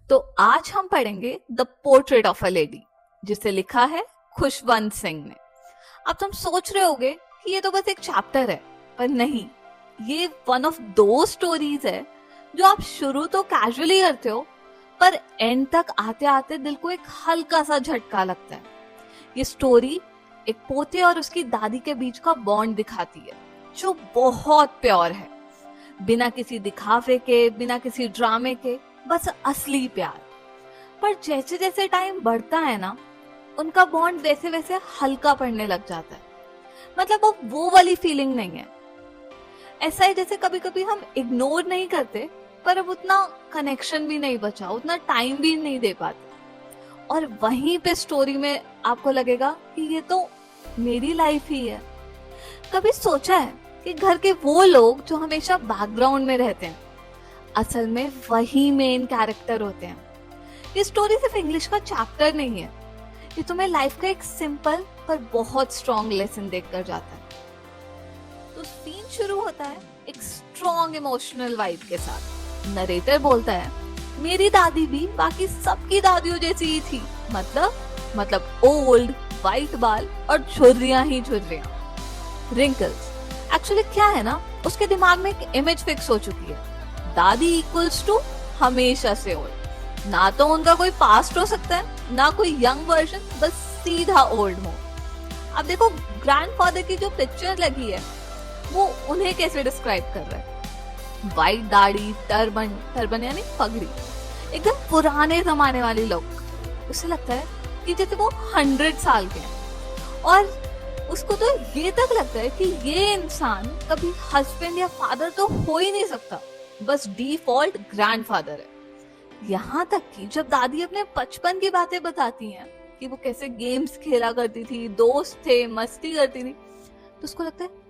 तो आज हम पढ़ेंगे the portrait of a lady, जिसे लिखा है खुशवंत सिंह ने। अब तुम सोच रहे होगे कि ये तो बस एक चैप्टर है, पर नहीं, ये वन ऑफ दो स्टोरीज है जो आप शुरू तो कैजुअली करते हो, पर एंड तक आते आते दिल को एक हल्का सा झटका लगता है। ये स्टोरी एक पोते और उसकी दादी के बीच का बॉन्ड दिखाती है, जो बहुत प्योर है, बिना किसी दिखावे के, बिना किसी ड्रामे के, बस असली प्यार। पर जैसे जैसे टाइम बढ़ता है ना, उनका बॉन्ड वैसे वैसे हल्का पड़ने लग जाता है। मतलब वो वाली फीलिंग नहीं है। ऐसा है जैसे कभी कभी हम इग्नोर नहीं करते, पर अब उतना कनेक्शन भी नहीं बचा, उतना टाइम भी नहीं दे पाते। और वहीं पे स्टोरी में आपको लगेगा कि ये तो मेरी लाइफ ही है। कभी सोचा है कि घर के वो लोग जो हमेशा बैकग्राउंड में रहते हैं, असल में वही मेन कैरेक्टर होते हैं। ये स्टोरी सिर्फ इंग्लिश का चैप्टर नहीं है, ये तुम्हें लाइफ का एक सिंपल पर बहुत स्ट्रॉन्ग लेसन देकर जाता है। तो सीन शुरू होता है एक स्ट्रॉन्ग इमोशनल वाइब के साथ। नरेटर बोलता है, मेरी दादी भी बाकी सबकी दादियों जैसी ही थी, मतलब ओल्ड, वाइट बाल और झुर्रियां ही झुर्रियां, रिंकल्स। एक्चुअली क्या है ना, उसके दिमाग में एक इमेज फिक्स हो चुकी है, दादी इक्वल्स टू हमेशा से ओल्ड। ना तो उनका कोई पास्ट हो सकता है, ना कोई यंग वर्जन, बस सीधा ओल्ड मोड। अब देखो, ग्रैंडफादर की जो पिक्चर लगी है वो उन्हें कैसे डिस्क्राइब कर रहा है। वाइट दाढ़ी, टर्बन यानी पगड़ी, एकदम पुराने जमाने वाले लोग। उसे लगता है कि जैसे वो 100 साल के हैं, और उसको तो ये तक लगता है कि ये इंसान कभी हस्बैंड या फादर तो हो ही नहीं सकता, बस डिफॉल्ट ग्रैंडफादर है। यहाँ तक कि जब दादी अपने बचपन की बातें बताती हैं कि वो कैसे गेम्स खेला करती थी, दोस्त थे, मस्ती करती थी, तो उसको लगता है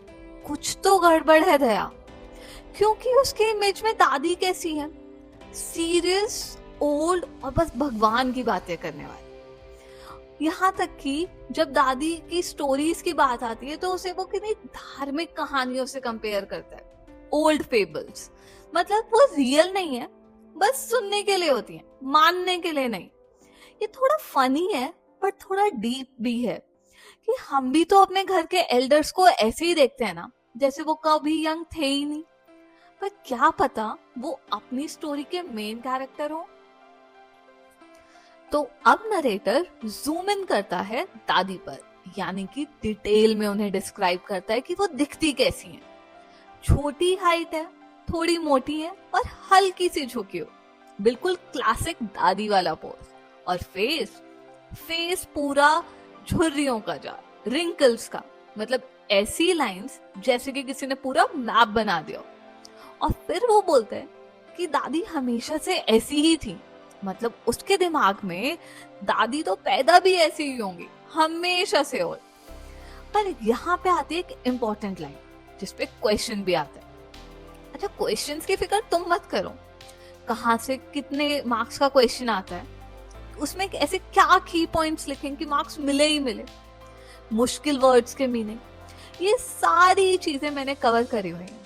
कुछ तो गड़बड़ है दया, क्योंकि उसके इमेज में दादी कैसी है, सीरियस, ओल्ड और बस भगवान की बातें करने वाली। यहाँ तक कि जब दादी की स्टोरीज की बात आती है तो उसे वो कितनी धार्मिक कहानियों से कंपेयर करता है, ओल्ड फेबल्स। मतलब वो रियल नहीं है, बस सुनने के लिए होती है, मानने के लिए नहीं। ये थोड़ा फनी है पर थोड़ा डीप भी है, कि हम भी तो अपने घर के एल्डर्स को ऐसे ही देखते हैं ना, जैसे वो कभी यंग थे ही नहीं। पर क्या पता वो अपनी स्टोरी के मेन कैरेक्टर हो। तो अब नरेटर जूम इन करता है दादी पर, यानी कि डिटेल में उन्हें डिस्क्राइब करता है कि वो दिखती कैसी हैं। छोटी हाइट है, थोड़ी मोटी है और हल्की सी झुकी हो, बिल्कुल क्लासिक दादी वाला पोज। और फेस पूरा झुर्रियों का जाल, रिंकल्स का, मतलब ऐसी लाइंस जैसे कि किसी ने पूरा मैप बना दिया। और फिर वो बोलते हैं कि दादी हमेशा से ऐसी ही थी, मतलब उसके दिमाग में दादी तो पैदा भी ऐसी ही होंगी, हमेशा से। और पर यहाँ पे आती है एक इम्पोर्टेंट लाइन जिसपे क्वेश्चन भी आता है। अच्छा, क्वेश्चंस की फिक्र तुम मत करो, कहाँ से कितने मार्क्स का क्वेश्चन आता है, उसमें ऐसे क्या की पॉइंट्स लिखें कि मार्क्स मिले ही मिले, मुश्किल वर्ड्स के मीनिंग, ये सारी चीजें मैंने कवर करी हुई हैं।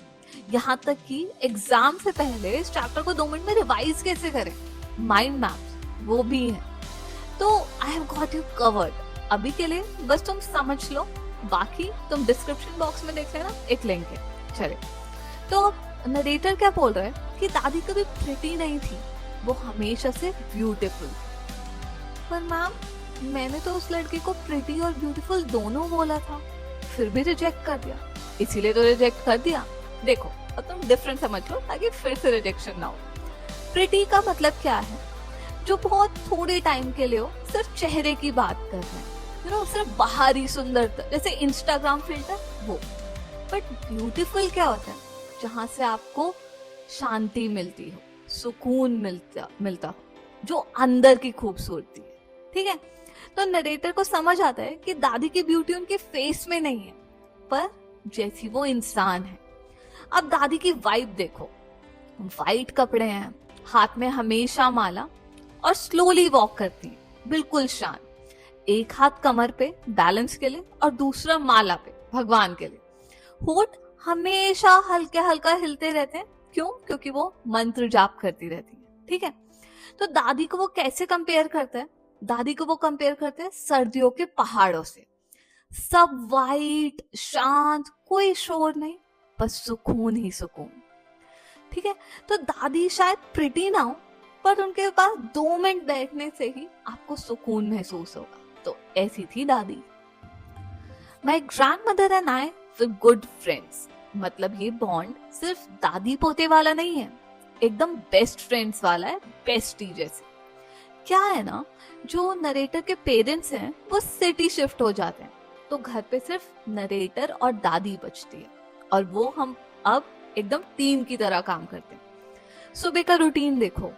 यहाँ तक कि एग्जाम से पहले इस चैप्टर को 2 मिनट में रिवाइज कैसे करें, माइंड मैप्स वो भी है। तो I have got you covered. अभी के लिए बस तुम समझ लो, बाकी तुम डिस्क्रिप्शन बॉक्स में देख लेना, एक लिंक है। चले, तो नरेटर क्या बोल रहा है कि दादी कभी प्रिटी नहीं थी, वो हमेशा से ब्यूटीफुल। पर मैम, मैंने तो उस लड़के को प्रिटी और ब्यूटीफुल दोनों बोला था, फिर भी रिजेक्ट कर दिया। इसीलिए तो रिजेक्ट कर दिया। देखो, अब तुम डिफरेंट समझ लो ताकि फिर से रिजेक्शन ना हो। प्रिटी का मतलब क्या है, जो बहुत थोड़े टाइम के लिए हो, सिर्फ चेहरे की बात कर रहे हैं, सिर्फ बाहरी सुंदरता, जैसे इंस्टाग्राम फिल्टर वो। बट ब्यूटीफुल क्या होता है, जहां से आपको शांति मिलती हो, सुकून मिलता हो, जो अंदर की खूबसूरती है। ठीक है, तो नरेटर को समझ आता है कि दादी की ब्यूटी उनके फेस में नहीं है, पर जैसी वो इंसान है। अब दादी की वाइब देखो, वाइट कपड़े हैं, हाथ में हमेशा माला, और स्लोली वॉक करती है, बिल्कुल शांत। एक हाथ कमर पे बैलेंस के लिए और दूसरा माला पे भगवान के लिए। होठ हमेशा हल्के हल्का हिलते रहते हैं, क्यों? क्योंकि वो मंत्र जाप करती रहती है। ठीक है, तो दादी को वो कैसे कंपेयर करता है? दादी को वो कंपेयर करते हैं सर्दियों के पहाड़ों से। सब वाइट, शांत, कोई शोर नहीं, बस सुकून ही सुकून। ठीक है, तो दादी शायद प्रिटी ना हो, पर उनके पास 2 मिनट बैठने से ही आपको सुकून महसूस होगा। तो ऐसी थी दादी। My grandmother and I were good friends. मतलब ये बॉन्ड सिर्फ दादी पोते वाला नहीं है, एकदम बेस्ट फ्रेंड्स वाला है, बेस्टी जैसे। क्या है ना, जो नरेटर के पेरेंट्स हैं वो सिटी शिफ्ट हो जाते हैं, तो घर पे सिर्फ नरेटर और दादी बचती है, और वो हम अब एकदम टीम की तरह काम करते हैं। सुबह का रूटीन देखो,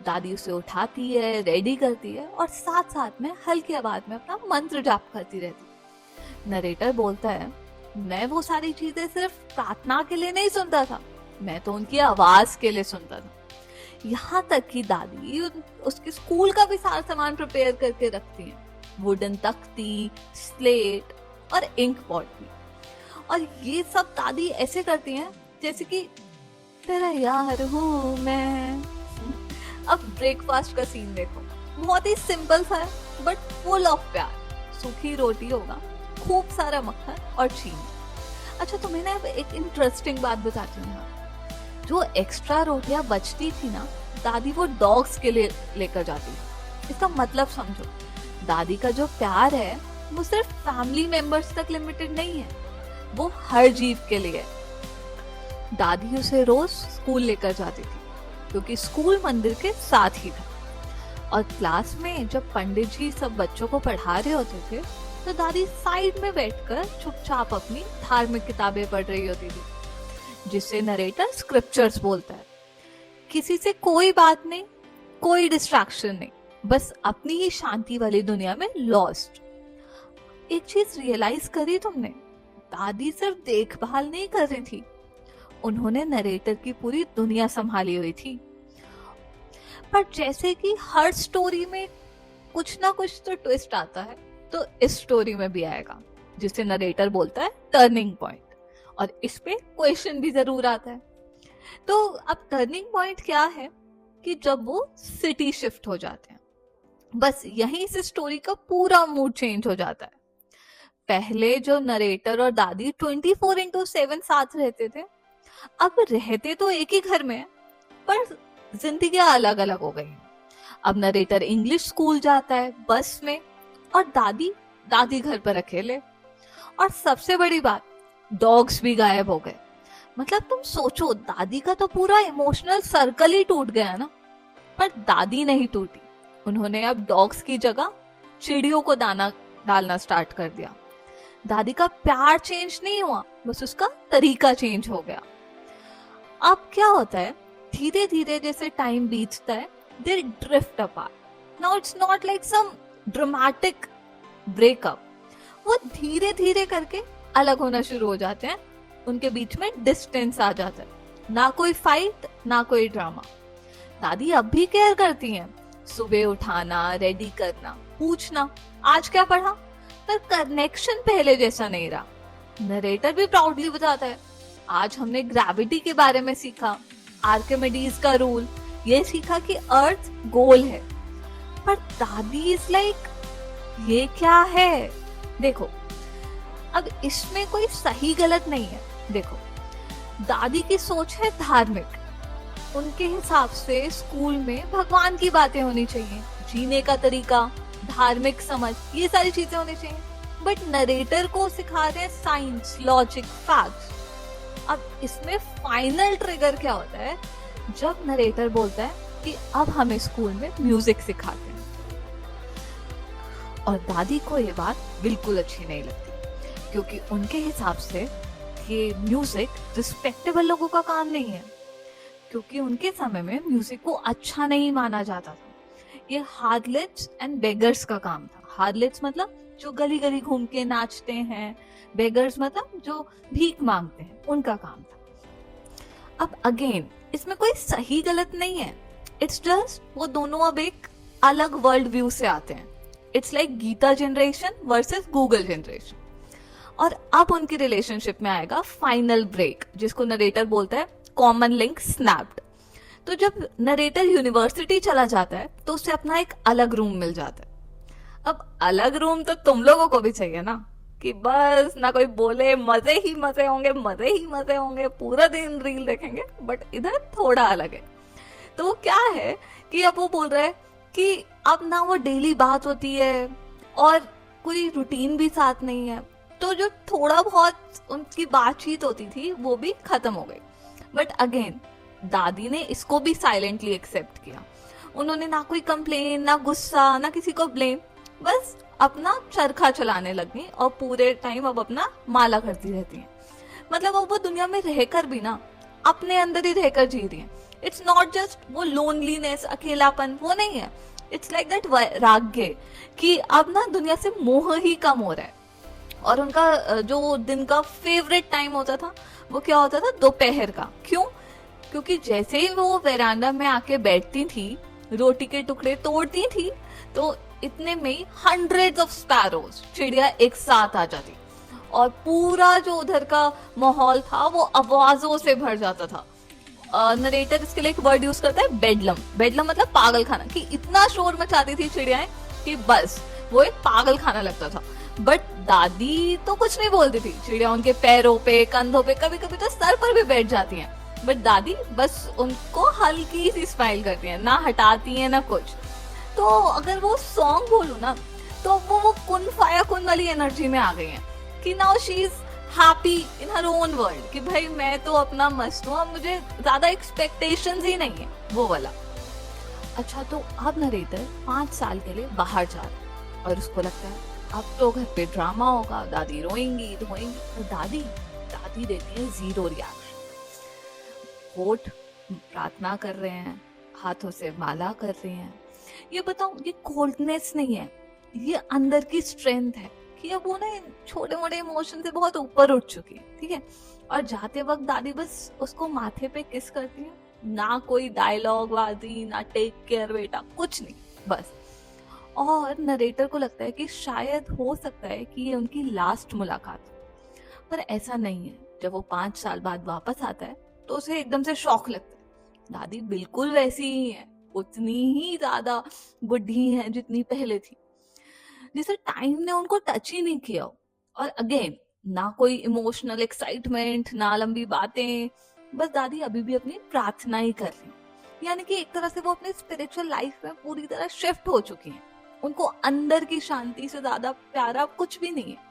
दादी उसे उठाती है, रेडी करती है, और साथ साथ में हल्की आवाज में अपना मंत्र जाप करती रहती है। नरेटर बोलता है, मैं वो सारी चीजें सिर्फ प्रार्थना के लिए नहीं सुनता था, मैं तो उनकी आवाज के लिए सुनता था। यहाँ तक कि दादी उसके स्कूल का भी सारा सामान प्रिपेयर करके रखती है, वुडन तख्ती, स्लेट और इंक पॉट भी। और ये सब दादी ऐसे करती हैं जैसे कि तेरा यार हूँ मैं। अब ब्रेकफास्ट का सीन देखो, बहुत ही सिंपल सा है बट फुल ऑफ प्यार। सूखी रोटी होगा, खूब सारा मक्खन और चीनी। अच्छा, तुम्हें ना एक इंटरेस्टिंग बात बताती हूँ। जो एक्स्ट्रा रोटियां बचती थी ना, दादी वो डॉग्स के लिए लेकर जाती थी। इसका मतलब समझो, दादी का जो प्यार है वो सिर्फ फैमिली मेंबर्स तक लिमिटेड नहीं है, वो हर जीव के लिए है। दादी उसे रोज स्कूल लेकर जाती थी, क्योंकि स्कूल मंदिर के साथ ही था। और क्लास में जब पंडित जी सब बच्चों को पढ़ा रहे होते थे, तो दादी साइड में बैठकर चुपचाप अपनी धार्मिक किताबें पढ़ रही होती थी, जिससे नरेटर स्क्रिप्चर्स बोलता है। किसी से कोई बात नहीं, कोई डिस्ट्रैक्शन नहीं, बस अपनी ही शांति वाली दुनिया में लॉस्ट। एक चीज रियलाइज करी तुमने, दादी सिर्फ देखभाल नहीं कर रही थी, उन्होंने नरेटर की पूरी दुनिया संभाली हुई थी। पर जैसे कि हर स्टोरी में कुछ ना कुछ तो ट्विस्ट आता है, तो इस स्टोरी में भी आएगा, जिसे नरेटर बोलता है टर्निंग पॉइंट। और इस पे क्वेश्चन भी जरूर आता है। तो अब टर्निंग पॉइंट क्या है कि जब वो सिटी शिफ्ट हो जाते हैं, बस यहीं से स्टोरी का पूरा मूड चेंज हो जाता है। पहले जो नरेटर और दादी 24/7 साथ रहते थे, अब रहते तो एक ही घर में, पर जिंदगियां अलग अलग हो गई। अब नरेटर इंग्लिश स्कूल जाता है बस में, और दादी घर पर अकेले। और सबसे बड़ी बात, डॉग्स भी गायब हो गए। मतलब तुम सोचो, दादी का तो पूरा इमोशनल सर्कल ही टूट गया ना, पर दादी नहीं टूटी। उन्होंने अब डॉग्स की जगह चिड़ियों को दाना डालना स्टार्ट कर दिया। दादी का प्यार चेंज नहीं हुआ, बस उसका तरीका चेंज हो गया। अब क्या होता है, धीरे धीरे जैसे टाइम बीतता है, they drift apart. Now it's not like some dramatic breakup, वो धीरे धीरे करके अलग होना शुरू हो जाते हैं। उनके बीच में डिस्टेंस आ जाता है, ना कोई फाइट, ना कोई ड्रामा। दादी अब भी केयर करती हैं, सुबह उठाना, रेडी करना, पूछना आज क्या पढ़ा, पर कनेक्शन पहले जैसा नहीं रहा। नरेटर भी प्राउडली बताता है, आज हमने ग्रेविटी के बारे में सीखा, आर्किमिडीज का रूल, ये सीखा कि अर्थ गोल है। पर दादी इज लाइक, ये क्या है? देखो, अब इसमें कोई सही गलत नहीं है। देखो, दादी की सोच है धार्मिक। उनके हिसाब से स्कूल में भगवान की बातें होनी चाहिए, जीने का तरीका, धार्मिक समझ, ये सारी चीजें होनी चाहिए। बट नरेटर को सिखा रहे हैं साइंस, लॉजिक, फैक्ट्स। अब इसमें फाइनल ट्रिगर क्या होता है, जब नरेटर बोलता है कि अब हमें स्कूल में म्यूजिक सिखाते हैं। और दादी को ये बात बिल्कुल अच्छी नहीं लगती, क्योंकि उनके हिसाब से ये म्यूजिक रिस्पेक्टेबल लोगों का काम नहीं है, क्योंकि उनके समय में म्यूजिक को अच्छा नहीं माना जाता था। ये हार्डलेट्स एंड बेगर्स का काम था। हार्डलेट्स मतलब जो गली गली घूम के नाचते हैं, बेगर्स मतलब जो भीख मांगते हैं, उनका काम था। अब अगेन, इसमें कोई सही गलत नहीं है, इट्स जस्ट वो दोनों अब एक अलग वर्ल्ड व्यू से आते हैं। It's like Gita generation versus Google generation. और अब उनकी रिलेशनशिप में आएगा फाइनल ब्रेक, जिसको नरेटर बोलता है कॉमन लिंक स्नैप्ड। तो जब नरेटर यूनिवर्सिटी चला जाता है तो उसे अपना एक अलग रूम मिल जाता है। अब अलग रूम तो तुम लोगों को भी चाहिए ना, कि बस ना कोई बोले, मजे ही मजे होंगे, मजे ही मजे होंगे, पूरा दिन रील देखेंगे। बट इधर थोड़ा अलग है। तो वो क्या है कि अब वो बोल रहा है कि अब ना वो डेली बात होती है और कोई रूटीन भी साथ नहीं है, तो जो थोड़ा बहुत उनकी बातचीत होती थी वो भी खत्म हो गई। बट अगेन दादी ने इसको भी साइलेंटली एक्सेप्ट किया। उन्होंने ना कोई कंप्लेन, ना गुस्सा, ना किसी को ब्लेम, बस अपना चरखा चलाने लगी और पूरे टाइम अब अपना माला करती रहती है। मतलब अब वो दुनिया में रहकर भी ना अपने अंदर ही रहकर जी रही है। इट्स नॉट जस्ट वो लोनलीनेस, अकेलापन, वो नहीं है। इट्स लाइक दैट वैराग्य कि अब ना दुनिया से मोह ही कम हो रहा है। और उनका जो दिन का फेवरेट टाइम होता था वो क्या होता था? दोपहर का। क्यों? क्योंकि जैसे ही वो वेरांडा में आके बैठती थी, रोटी के टुकड़े तोड़ती थी, तो इतने में ही हंड्रेड्स ऑफ स्पैरोज, चिड़िया एक साथ आ जाती और पूरा जो उधर का माहौल था वो आवाजों से भर जाता था। नरेटर इसके लिए एक वर्ड यूज करता है, बेडलम। बेडलम मतलब पागल खाना, कि इतना शोर मचाती थी चिड़ियाएं कि बस वो एक पागल खाना लगता था। बट दादी तो कुछ नहीं बोलती थी। चिड़िया उनके पैरों पे, कंधों पे, कभी कभी तो सर पर भी बैठ जाती हैं। बट दादी बस उनको हल्की सी स्माइल करती हैं, ना हटाती हैं ना कुछ। तो अगर वो सॉन्ग बोलूं ना, तो वो कुन फाया कुन वाली एनर्जी में आ गई हैं कि now she is happy in her own world, कि भाई मैं तो अपना मस्त हूँ, अब मुझे ज्यादा एक्सपेक्टेशंस ही नहीं है, वो वाला। अच्छा, तो अब नरेटर 5 साल के लिए बाहर जा रहा है और उसको लगता है अब तो घर पे ड्रामा होगा, दादी रोएंगी धोएंगी। तो दादी देती है 0 रिएक्शन। होठ प्रार्थना कर रहे हैं, हाथों से माला कर रहे हैं। ये बताओ, ये कोल्डनेस नहीं है, ये अंदर की स्ट्रेंथ है कि अब वो ना छोटे मोटे इमोशन से बहुत ऊपर उठ चुकी है। ठीक है। और जाते वक्त दादी बस उसको माथे पे किस करती है, ना कोई डायलॉग वादी, ना टेक केयर बेटा, कुछ नहीं, बस। और नरेटर को लगता है कि शायद हो सकता है कि ये उनकी लास्ट मुलाकात हो। पर ऐसा नहीं है। जब वो 5 साल बाद वापस आता है तो उसे एकदम से शॉक लगता है। दादी बिल्कुल वैसी ही है, उतनी ही ज्यादा बुढ़ी है जितनी पहले थी, जैसे टाइम ने उनको टच ही नहीं किया। और अगेन ना कोई इमोशनल एक्साइटमेंट, ना लंबी बातें, बस दादी अभी भी अपनी प्रार्थना ही कर रही। यानी कि एक तरह से वो अपने स्पिरिचुअल लाइफ में पूरी तरह शिफ्ट हो चुकी हैं। उनको अंदर की शांति से ज्यादा प्यारा कुछ भी नहीं है।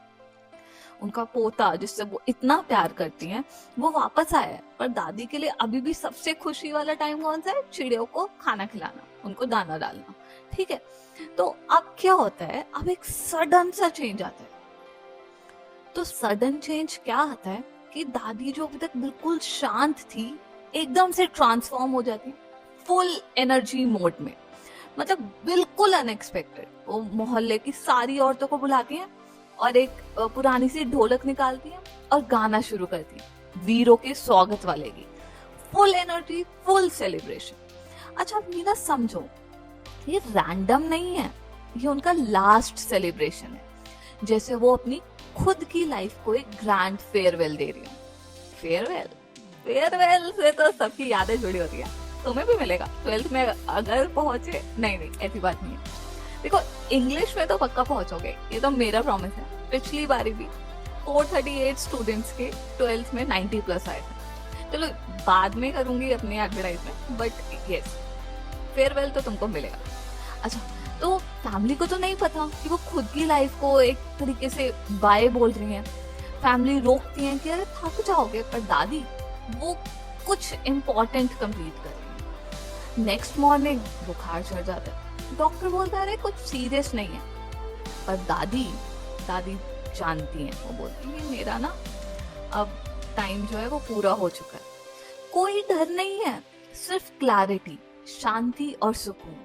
उनका पोता जिससे वो इतना प्यार करती हैं, वो वापस आया है। पर दादी के लिए अभी भी सबसे खुशी वाला टाइम कौन सा है? चिड़ियों को खाना खिलाना, उनको दाना डालना। ठीक है। तो अब क्या होता है, अब एक सडन सा चेंज आता है। तो सडन चेंज क्या आता है कि दादी जो अभी तक बिल्कुल शांत थी, एकदम से ट्रांसफॉर्म हो जाती है फुल एनर्जी मोड में। मतलब बिल्कुल अनएक्सपेक्टेड। वो मोहल्ले की सारी औरतों को बुलाती हैं और एक पुरानी सी ढोलक निकालती हैं और गाना शुरू करती हैं, वीरों के स्वागत वाले की। Full energy, full celebration. अच्छा, अब ये ना समझो, ये रैंडम नहीं है, ये उनका लास्ट सेलिब्रेशन है। जैसे वो अपनी खुद की लाइफ को एक ग्रैंड फेयरवेल दे रही है। फेयरवेल से तो सबकी यादें जुड़ी होती है। तुम्हें भी मिलेगा 12th में अगर पहुंचे। नहीं, ऐसी बात नहीं है। देखो, इंग्लिश में तो पक्का पहुंचोगे, ये तो मेरा प्रॉमिस है। पिछली बारी भी 438 स्टूडेंट्स के 12th में 90+ आए थे। चलो बाद में करूंगी अपनी एडवर्टाइजमेंट, बट यस, फेयरवेल तो तुमको मिलेगा। अच्छा, तो फैमिली को तो नहीं पता कि वो खुद की लाइफ को एक तरीके से बाय बोल रही हैं। फैमिली रोकती हैं कि अरे थक जाओगे, पर दादी वो कुछ इम्पोर्टेंट कंप्लीट कर रही है। नेक्स्ट मॉर्निंग बुखार चढ़ जाता है, डॉक्टर बोलता है अरे कुछ सीरियस नहीं है। पर दादी जानती हैं, वो बोलती है मेरा ना अब टाइम जो है वो पूरा हो चुका है। कोई डर नहीं है, सिर्फ क्लैरिटी, शांति और सुकून।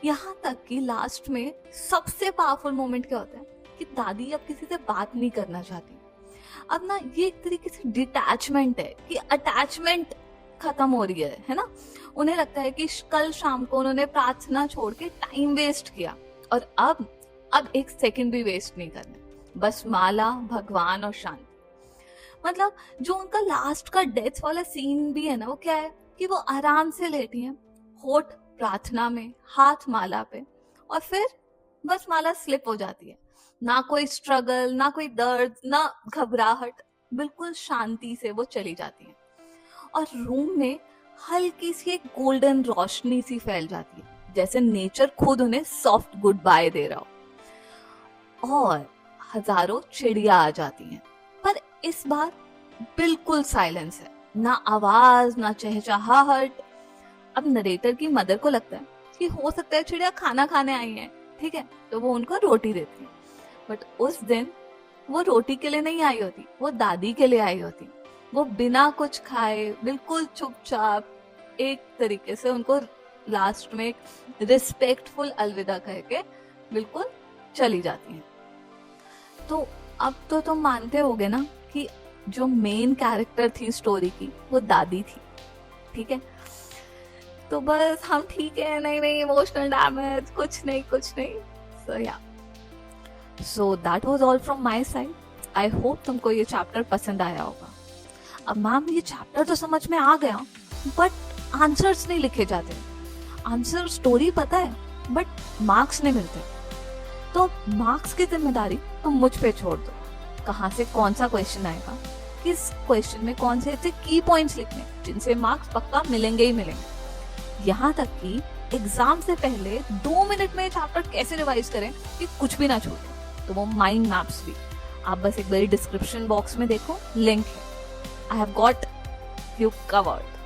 यहाँ तक कि लास्ट में सबसे पावरफुल मोमेंट क्या होता है कि दादी अब किसी से बात नहीं करना चाहती। अब ना ये एक तरीके से डिटैचमेंट है, कि अटैचमेंट खत्म हो रही है ना। उन्हें लगता है कि कल शाम को उन्होंने प्रार्थना छोड़ के टाइम वेस्ट किया, और अब एक सेकंड भी वेस्ट नहीं करना, बस माला, भगवान और शांति। मतलब जो उनका लास्ट का डेथ वाला सीन भी है ना, वो क्या है कि वो आराम से लेटी हैं, होठ प्रार्थना में, हाथ माला पे, और फिर बस माला स्लिप हो जाती है। ना कोई स्ट्रगल, ना कोई दर्द, ना घबराहट, बिल्कुल शांति से वो चली जाती है। और रूम में हल्की सी एक गोल्डन रोशनी सी फैल जाती है, जैसे नेचर खुद उन्हें सॉफ्ट गुड बाय दे रहा हो। और हजारों चिड़िया आ जाती हैं, पर इस बार बिल्कुल साइलेंस है, ना आवाज, ना चहचहाहट। अब नरेटर की मदर को लगता है कि हो सकता है चिड़िया खाना खाने आई है, ठीक है, तो वो उनको रोटी देती है। बट उस दिन वो रोटी के लिए नहीं आई होती, वो दादी के लिए आई होती। वो बिना कुछ खाए बिल्कुल चुपचाप एक तरीके से उनको लास्ट में एक रिस्पेक्टफुल अलविदा कह के बिल्कुल चली जाती हैं। तो अब तो तुम मानते होगे ना कि जो मेन कैरेक्टर थी स्टोरी की वो दादी थी, ठीक है। तो बस हम ठीक है, नहीं इमोशनल डैमेज, कुछ नहीं। So that was all from my side. I hope तुमको ये चैप्टर पसंद आया होगा। अब मैम ये चैप्टर तो समझ में आ गया, बट आंसर्स नहीं लिखे जाते। आंसर स्टोरी पता है बट मार्क्स नहीं मिलते। तो मार्क्स की जिम्मेदारी तुम मुझ पे छोड़ दो। कहाँ से कौन सा क्वेश्चन आएगा, किस क्वेश्चन में कौन से ऐसे की पॉइंट्स लिखने जिनसे मार्क्स पक्का मिलेंगे ही मिलेंगे। यहाँ तक कि एग्जाम से पहले 2 मिनट में चैप्टर कैसे रिवाइज करें कि कुछ भी ना छूटे, तो वो माइंड मैप्स भी आप बस एक बार डिस्क्रिप्शन बॉक्स में देखो, लिंक है। I have got you covered.